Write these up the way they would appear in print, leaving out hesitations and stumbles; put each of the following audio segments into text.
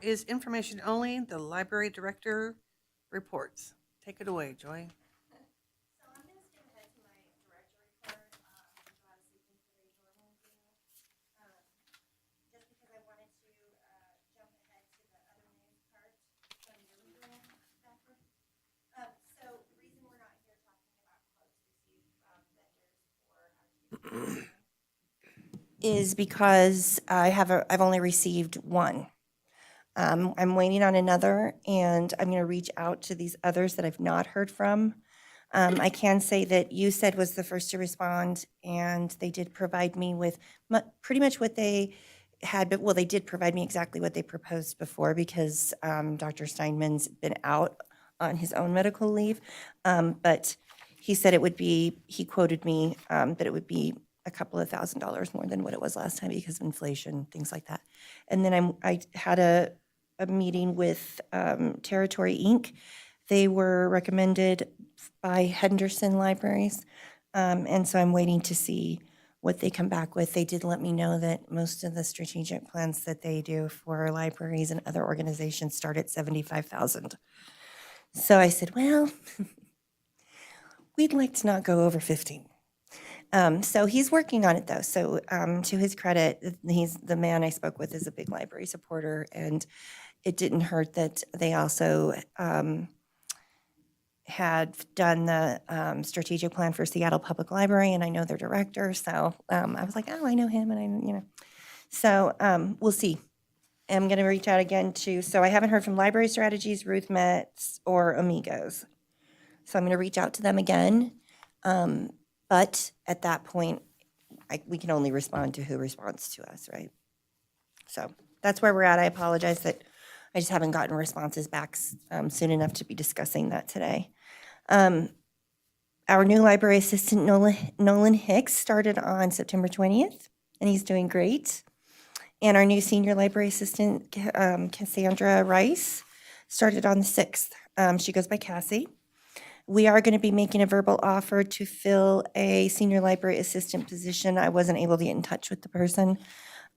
is information only. The library director reports. Take it away, Joy. Is because I've only received one. I'm waiting on another, and I'm going to reach out to these others that I've not heard from. I can say that you said was the first to respond, and they did provide me with pretty much what they had, but well, they did provide me exactly what they proposed before because Dr. Steinman's been out on his own medical leave. But he said it would be, he quoted me that it would be a couple of $1,000s more than what it was last time because of inflation, things like that. And then I had a meeting with Territory Inc. They were recommended by Henderson Libraries. And so I'm waiting to see what they come back with. They did let me know that most of the strategic plans that they do for libraries and other organizations start at 75,000. So I said, well, we'd like to not go over 15. So he's working on it though. So to his credit, he's the man I spoke with is a big library supporter, and it didn't hurt that they also had done the strategic plan for Seattle Public Library, and I know their director. So I was like, oh, I know him, and So we'll see. I'm going to reach out again so I haven't heard from Library Strategies, Ruth Metz, or Amigos. So I'm going to reach out to them again. But at that point, we can only respond to who responds to us, right? So that's where we're at. I apologize that I just haven't gotten responses back soon enough to be discussing that today. Our new library assistant, Nolan Hicks, started on September 20th, and he's doing great. And our new senior library assistant, Cassandra Rice, started on the 6th. She goes by Cassie. We are going to be making a verbal offer to fill a senior library assistant position. I wasn't able to get in touch with the person.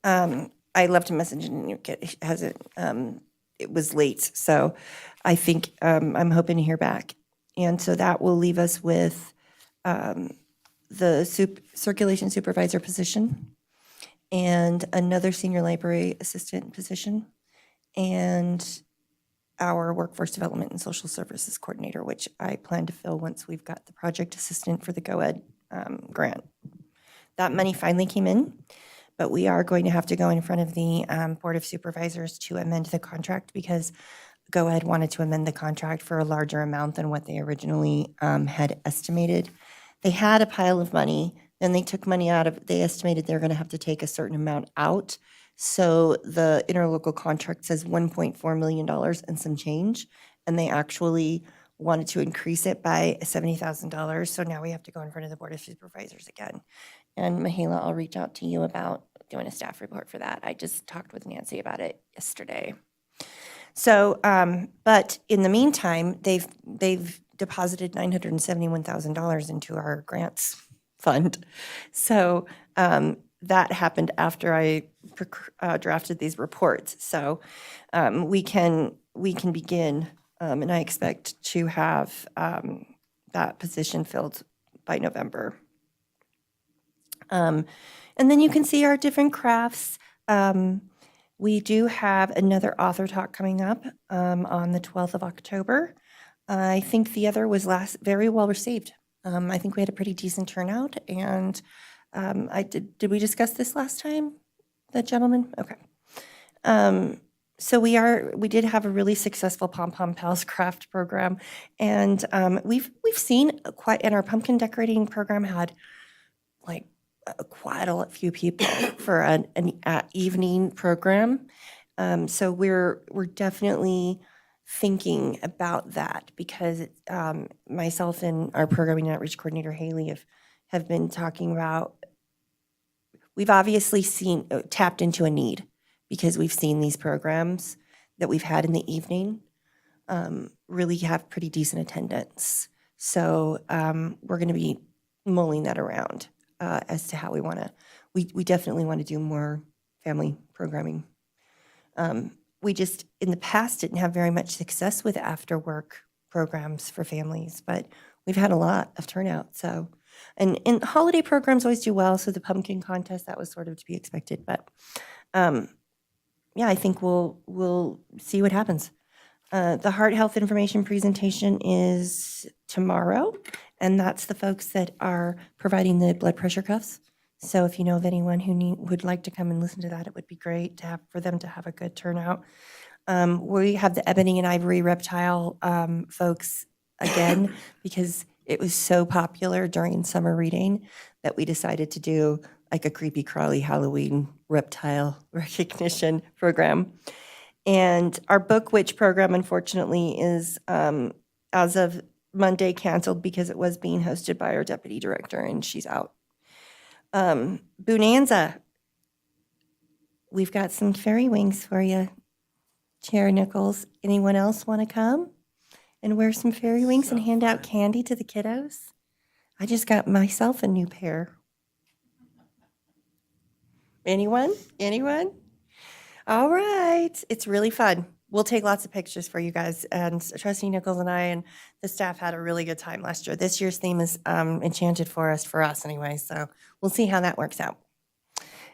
I left a message and it hasn't. It was late, so I think I'm hoping to hear back. And so that will leave us with the circulation supervisor position and another senior library assistant position and our workforce development and social services coordinator, which I plan to fill once we've got the project assistant for the GoEd grant. That money finally came in, but we are going to have to go in front of the Board of Supervisors to amend the contract because GoEd wanted to amend the contract for a larger amount than what they originally had estimated. They had a pile of money, then they took money out of, they estimated they're going to have to take a certain amount out. So the interlocal contract says $1.4 million and some change, and they actually wanted to increase it by $70,000. So now we have to go in front of the Board of Supervisors again. And Mahela, I'll reach out to you about doing a staff report for that. I just talked with Nancy about it yesterday. So, but in the meantime, they've deposited $971,000 into our grants fund. So that happened after I drafted these reports. So we can begin, and I expect to have that position filled by November. And then you can see our different crafts. We do have another author talk coming up on the 12th of October. I think the other was very well received. I think we had a pretty decent turnout, and did we discuss this last time, the gentleman? Okay. So we did have a really successful Pom Pom Pals craft program, and we've seen and our pumpkin decorating program had like quite a few people for an evening program. So we're definitely thinking about that because myself and our programming outreach coordinator Haley have been talking about. We've obviously tapped into a need because we've seen these programs that we've had in the evening really have pretty decent attendance. So we're going to be mulling that around as to how we want to. We definitely want to do more family programming. we just, in the past, didn't have very much success with after-work programs for families, but we've had a lot of turnout, so. And holiday programs always do well, so the pumpkin contest, that was sort of to be expected, but, yeah, I think we'll see what happens. The heart health information presentation is tomorrow, and that's the folks that are providing the blood pressure cuffs. So if you know of anyone who would like to come and listen to that, it would be great to have, for them to have a good turnout. We have the ebony and ivory reptile folks again, because it was so popular during summer reading that we decided to do like a creepy crawly Halloween reptile recognition program. And our Book Witch program, unfortunately, is, as of Monday, canceled because it was being hosted by our deputy director, and she's out. Bonanza. We've got some fairy wings for you, Chair Nichols. Anyone else want to come and wear some fairy wings and hand out candy to the kiddos? I just got myself a new pair. Anyone? Anyone? All right. It's really fun. We'll take lots of pictures for you guys. And Trustee Nichols and I and the staff had a really good time last year. This year's theme is Enchanted Forest for us anyway, so we'll see how that works out.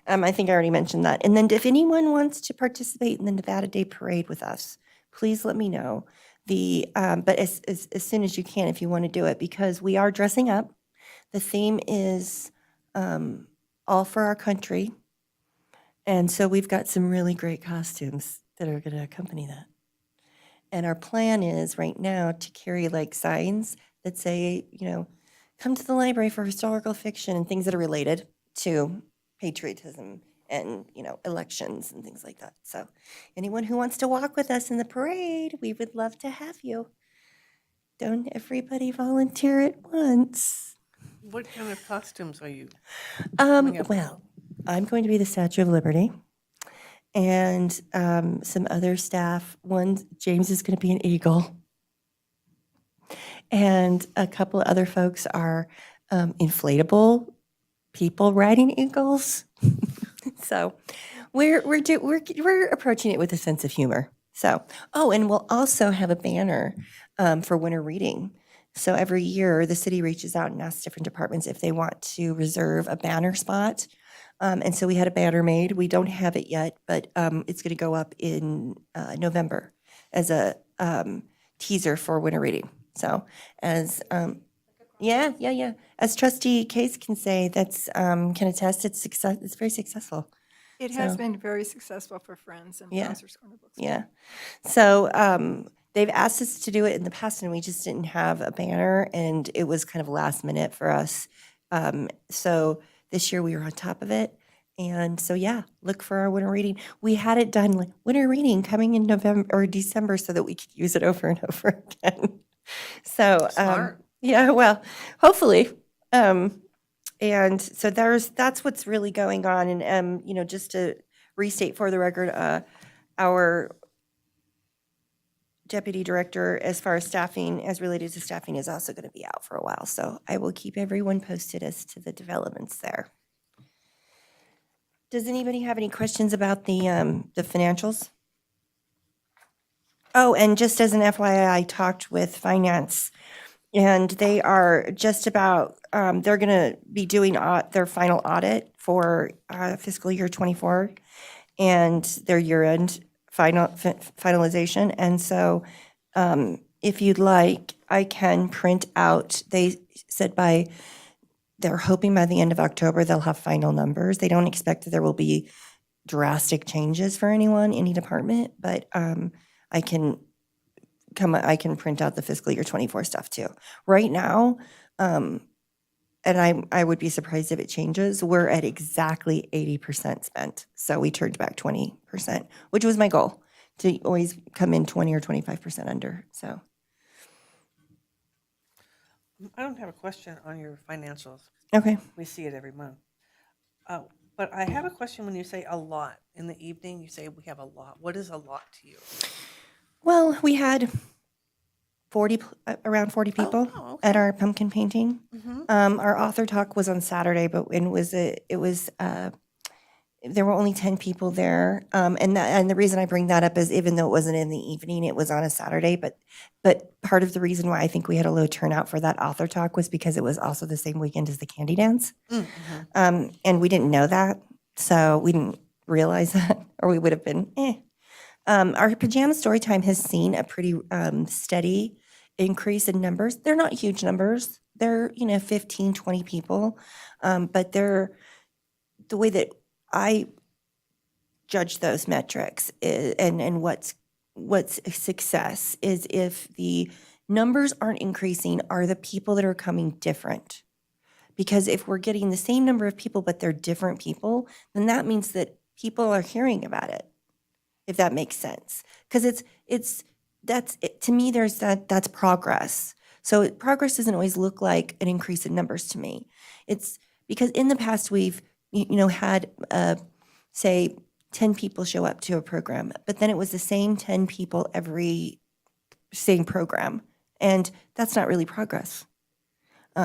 I think I already mentioned that. And then if anyone wants to participate in the Nevada Day Parade with us, please let me know. But as soon as you can, if you want to do it, because we are dressing up. The theme is all for our country. And so we've got some really great costumes that are going to accompany that. And our plan is right now to carry like signs that say, come to the library for historical fiction and things that are related to patriotism and, elections and things like that. So anyone who wants to walk with us in the parade, we would love to have you. Don't everybody volunteer at once. What kind of costumes are you coming up with? Well, I'm going to be the Statue of Liberty, and some other staff. James is going to be an eagle, and a couple of other folks are inflatable people riding eagles. So we're approaching it with a sense of humor. So, and we'll also have a banner for winter reading. So every year, the city reaches out and asks different departments if they want to reserve a banner spot. And so we had a banner made. We don't have it yet, but it's going to go up in November as a teaser for winter reading. So as yeah. As Trustee Case can say, that's can attest, it's very successful. It has been very successful for Friends and Browser's Corner Books. Yeah. So they've asked us to do it in the past, and we just didn't have a banner, and it was kind of last minute for us. So this year we were on top of it. And so, look for our winter reading. We had it done like winter reading coming in November or December so that we could use it over and over again. So, Smart. well, hopefully. And so that's what's really going on. And, just to restate for the record, our deputy director, as far as staffing, as related to staffing, is also going to be out for a while. So I will keep everyone posted as to the developments there. Does anybody have any questions about the financials? Oh, and just as an FYI, I talked with finance, and they are just about, they're going to be doing their final audit for fiscal year 24 and their year-end finalization. And so if you'd like, I can print out, they said they're hoping by the end of October they'll have final numbers. They don't expect that there will be drastic changes for any department, but I can print out the fiscal year 24 stuff too. Right now, and I would be surprised if it changes, we're at exactly 80% spent. So we turned back 20%, which was my goal, to always come in 20 or 25% under. So I don't have a question on your financials. okay. We see it every month. But I have a question when you say a lot. In the evening, you say we have a lot. What is a lot to you? Well, we had around 40 people okay. at our pumpkin painting. Mm-hmm. Our author talk was on Saturday, but it was there were only 10 people there. And the reason I bring that up is even though it wasn't in the evening, it was on a Saturday. But part of the reason why I think we had a low turnout for that author talk was because it was also the same weekend as the Candy Dance. Mm-hmm. And we didn't know that. So we didn't realize that, or we would have been, eh. Our pajama story time has seen a pretty steady increase in numbers. They're not huge numbers. They're, 15, 20 people. But they're the way that I judge those metrics and what's a success is if the numbers aren't increasing, are the people that are coming different? Because if we're getting the same number of people, but they're different people, then that means that people are hearing about it, if that makes sense. Because to me, that's progress. So progress doesn't always look like an increase in numbers to me. It's because in the past we've, had, say, 10 people show up to a program, but then it was the same 10 people every same program. And that's not really progress.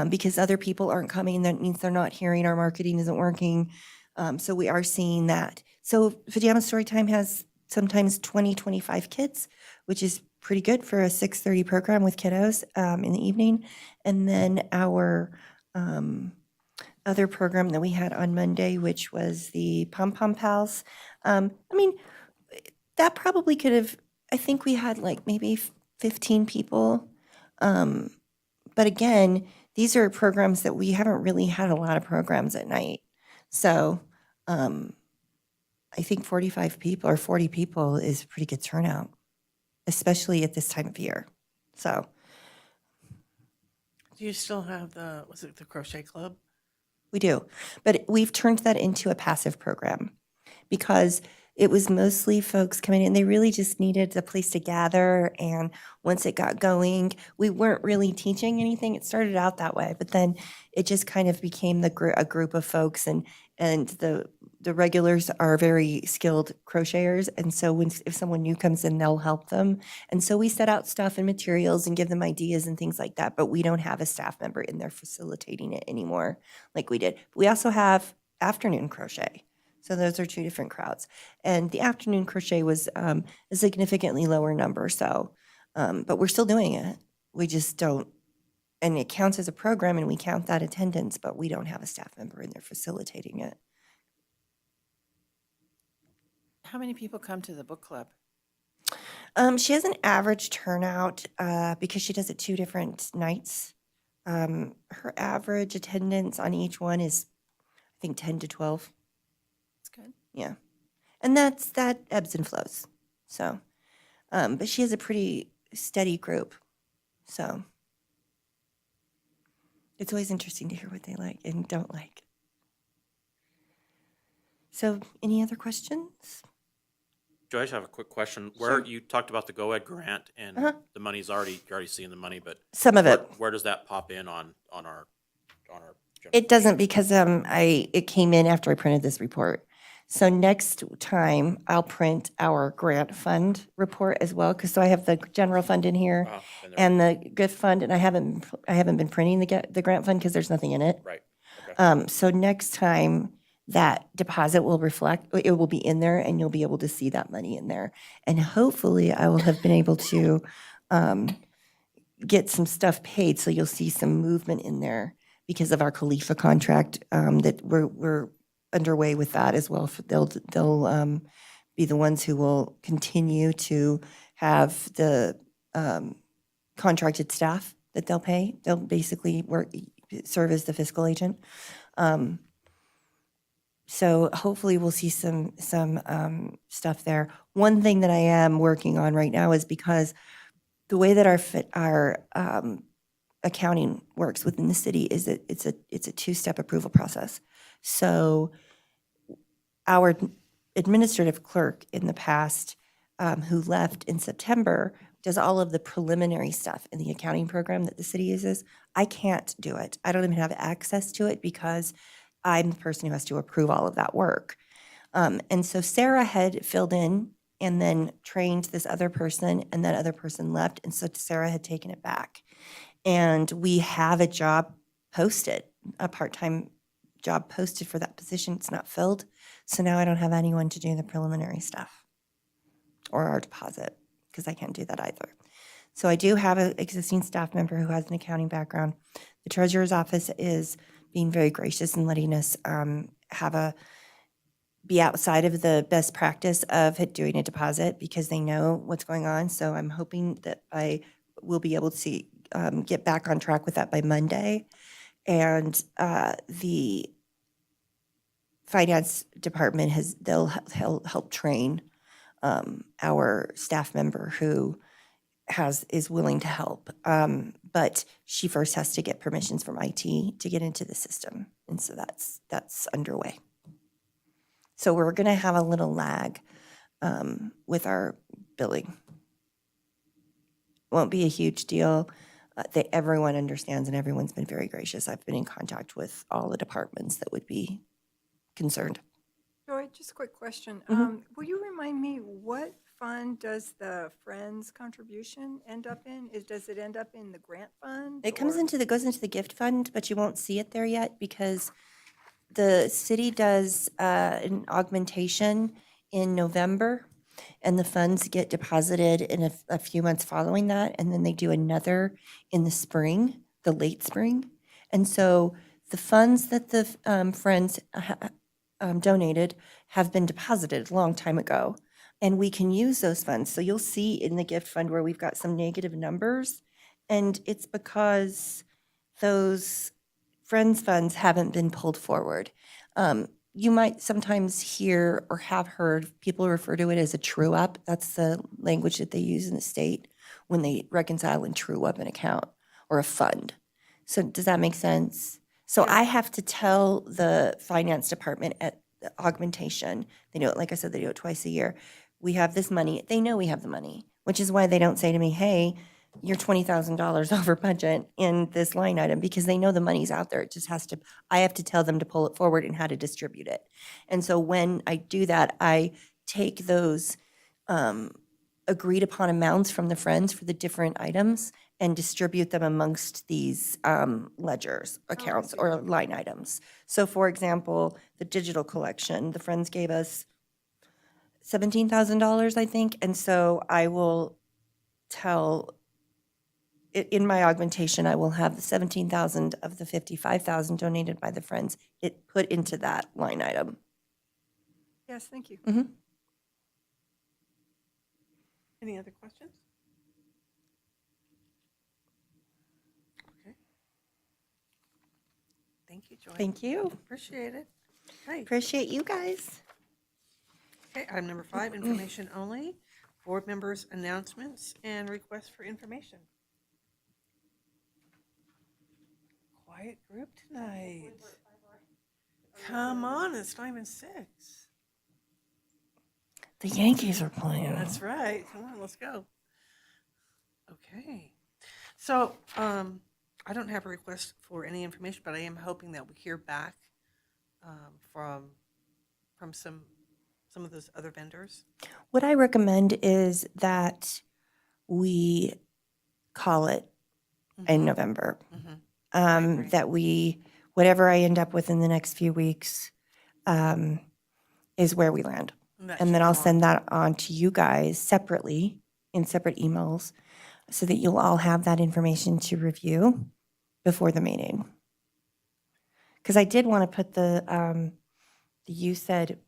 Because other people aren't coming, that means they're not hearing, our marketing isn't working. So we are seeing that. So Pajama Storytime has sometimes 20, 25 kids, which is pretty good for a 6:30 program with kiddos in the evening. And then our other program that we had on Monday, which was the Pom Pom Pals. That probably could have, I think we had like maybe 15 people. But again, these are programs that we haven't really had a lot of programs at night. So I think 45 people or 40 people is a pretty good turnout, especially at this time of year. So Do you still have was it the crochet club? we do. But we've turned that into a passive program because it was mostly folks coming in. They really just needed a place to gather. And once it got going, we weren't really teaching anything. It started out that way, but then it just kind of became a group of folks. And the regulars are very skilled crocheters. And so if someone new comes in, they'll help them. And so we set out stuff and materials and give them ideas and things like that. But we don't have a staff member in there facilitating it anymore like we did. We also have afternoon crochet. So those are two different crowds. And the afternoon crochet was a significantly lower number. So, but we're still doing it. We just don't, and it counts as a program and we count that attendance, but we don't have a staff member in there facilitating it. How many people come to the book club? She has an average turnout because she does it 2 different nights. Her average attendance on each one is, I think, 10 to 12. That's good. Yeah. And that ebbs and flows. So, but she has a pretty steady group. So it's always interesting to hear what they like and don't like. So any other questions? Joy, I just have a quick question. Sure. Where you talked about the Go Ed grant and Uh-huh. the money's you're already seeing the money, but Some of it. where does that pop in on our general It doesn't because it came in after I printed this report. So next time I'll print our grant fund report as well, because so I have the general fund in here and and the gift fund, and I haven't been printing the grant fund because there's nothing in it. right. Okay. So next time that deposit will reflect, it will be in there, and you'll be able to see that money in there. And hopefully, I will have been able to get some stuff paid, so you'll see some movement in there because of our Khalifa contract that we're underway with that as well. They'll be the ones who will continue to have the contracted staff that they'll pay. They'll basically serve as the fiscal agent. So hopefully we'll see some stuff there. One thing that I am working on right now is because the way that our accounting works within the city is that it's a 2-step approval process. So our administrative clerk in the past, who left in September, does all of the preliminary stuff in the accounting program that the city uses. I can't do it. I don't even have access to it because I'm the person who has to approve all of that work. And so Sarah had filled in and then trained this other person, and that other person left, and so Sarah had taken it back. And we have a job posted, a part-time job posted for that position. It's not filled. So now I don't have anyone to do the preliminary stuff or our deposit, because I can't do that either. So I do have an existing staff member who has an accounting background. The treasurer's office is being very gracious and letting us be outside of the best practice of doing a deposit because they know what's going on. So I'm hoping that I will be able to get back on track with that by Monday. And the finance department they'll help train our staff member who is willing to help. But she first has to get permissions from IT to get into the system. And so that's underway. So we're going to have a little lag with our billing. Won't be a huge deal. Everyone understands and everyone's been very gracious. I've been in contact with all the departments that would be concerned. Joy, just a quick question. Mhm. Will you remind me what fund does the Friends contribution end up in? Does it end up in the grant fund? It goes or- into the gift fund, but you won't see it there yet because the city does an augmentation in November, and the funds get deposited in a few months following that, and then they do another in the spring, the late spring. And so the funds that the Friends donated have been deposited a long time ago, and we can use those funds. So you'll see in the gift fund where we've got some negative numbers, and it's because those Friends funds haven't been pulled forward. You might sometimes hear or have heard people refer to it as a true up. That's the language that they use in the state when they reconcile and true up an account or a fund. So does that make sense? So Yeah. I have to tell the finance department at the augmentation, they do it, like I said, they do it twice a year. We have this money. They know we have the money, which is why they don't say to me, hey, you're $20,000 over budget in this line item, because they know the money's out there. It just I have to tell them to pull it forward and how to distribute it. And so when I do that, I take those agreed upon amounts from the Friends for the different items and distribute them amongst these ledgers, accounts, see. or line items. So for example, the digital collection, the Friends gave us $17,000, I think. And so I will tell in my augmentation, I will have the 17,000 of the 55,000 donated by the Friends, it put into that line item. Yes, thank you. Any other questions? Okay. Thank you, Joy. Thank you. Appreciate it. Right. Appreciate you guys. Okay, item number 5, information only. Board members' announcements and requests for information. Quiet group tonight. Come on, it's 5:06. The Yankees are playing. That's right. Come on, let's go. Okay. So, I don't have a request for any information, but I am hoping that we hear back from some of those other vendors. What I recommend is that we call it in November. agree. That whatever I end up with in the next few weeks is where we land. And then I'll send that on to you guys separately in separate emails so that you'll all have that information to review before the meeting. Because I did want to put you said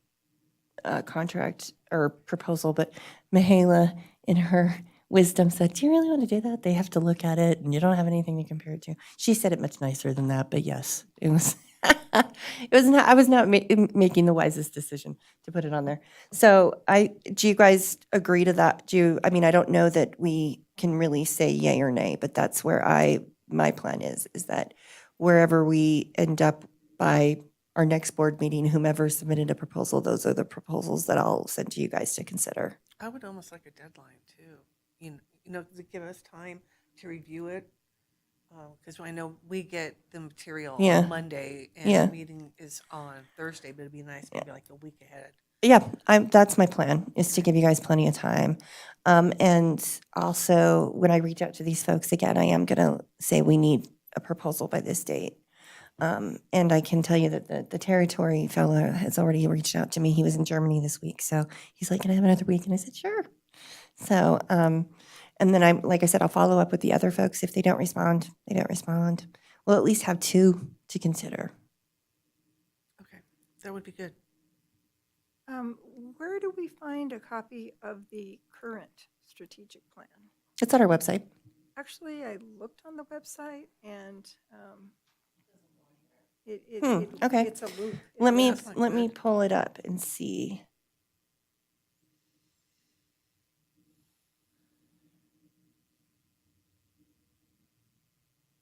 contract or proposal, but Mihaela in her wisdom said, do you really want to do that? They have to look at it and you don't have anything to compare it to. She said it much nicer than that, but yes, it was, I was not making the wisest decision to put it on there. So do you guys agree to that? I don't know that we can really say yay or nay, but that's where my plan is that wherever we end up by our next board meeting, whomever submitted a proposal, those are the proposals that I'll send to you guys to consider. I would almost like a deadline too. You know, to give us time to review it. Because I know we get the material Yeah. on Monday and Yeah. the meeting is on Thursday, but it'd be nice maybe like a week ahead. Yeah, that's my plan, is to give you guys plenty of time. And also, when I reach out to these folks again, I am going to say we need a proposal by this date. And I can tell you that the territory fellow has already reached out to me. He was in Germany this week. So he's like, can I have another week? And I said, sure. So, and then like I said, I'll follow up with the other folks. If they don't respond, they don't respond. We'll at least have 2 to consider. Okay, that would be good. Where do we find a copy of the current strategic plan? It's on our website. Actually, I looked on the website and Okay. it's a loop. Let me That's not let me good. pull it up and see.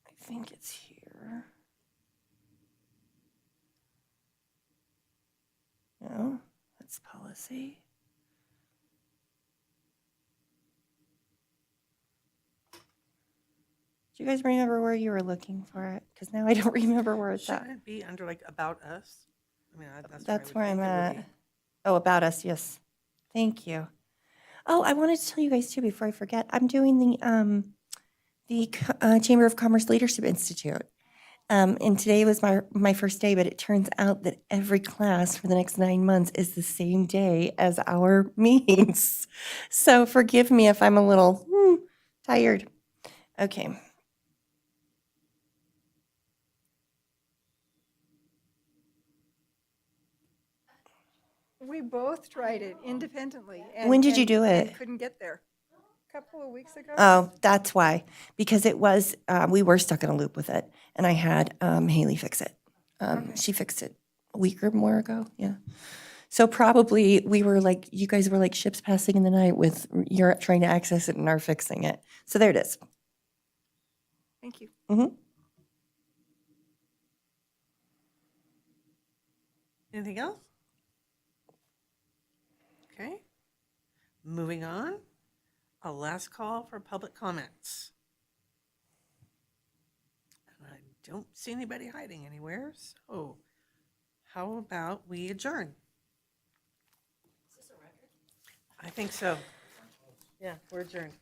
I think it's here. No, that's policy. Do you guys remember where you were looking for it? Because now I don't remember where it's Shouldn't at. it be under like About Us? I mean, that's That's where where I would I'm think it would at. be. Oh, about us, yes. Thank you. Oh, I wanted to tell you guys too before I forget. I'm doing the Chamber of Commerce Leadership Institute. And today was my first day, but it turns out that every class for the next 9 months is the same day as our meetings. So forgive me if I'm a little tired. Okay. We both tried it independently. When did you do and it? couldn't get there. A couple of weeks ago. Oh, that's why. Because it was, we were stuck in a loop with it. And I had Haley fix it. She fixed it a week or more ago. Yeah. So probably we were like, you guys were like ships passing in the night with you're trying to access it and are fixing it. So there it is. Thank you. Anything else? Okay. Moving on. A last call for public comments. And I don't see anybody hiding anywhere, so how about we adjourn? Is this a record? I think so. Yeah, we're adjourned.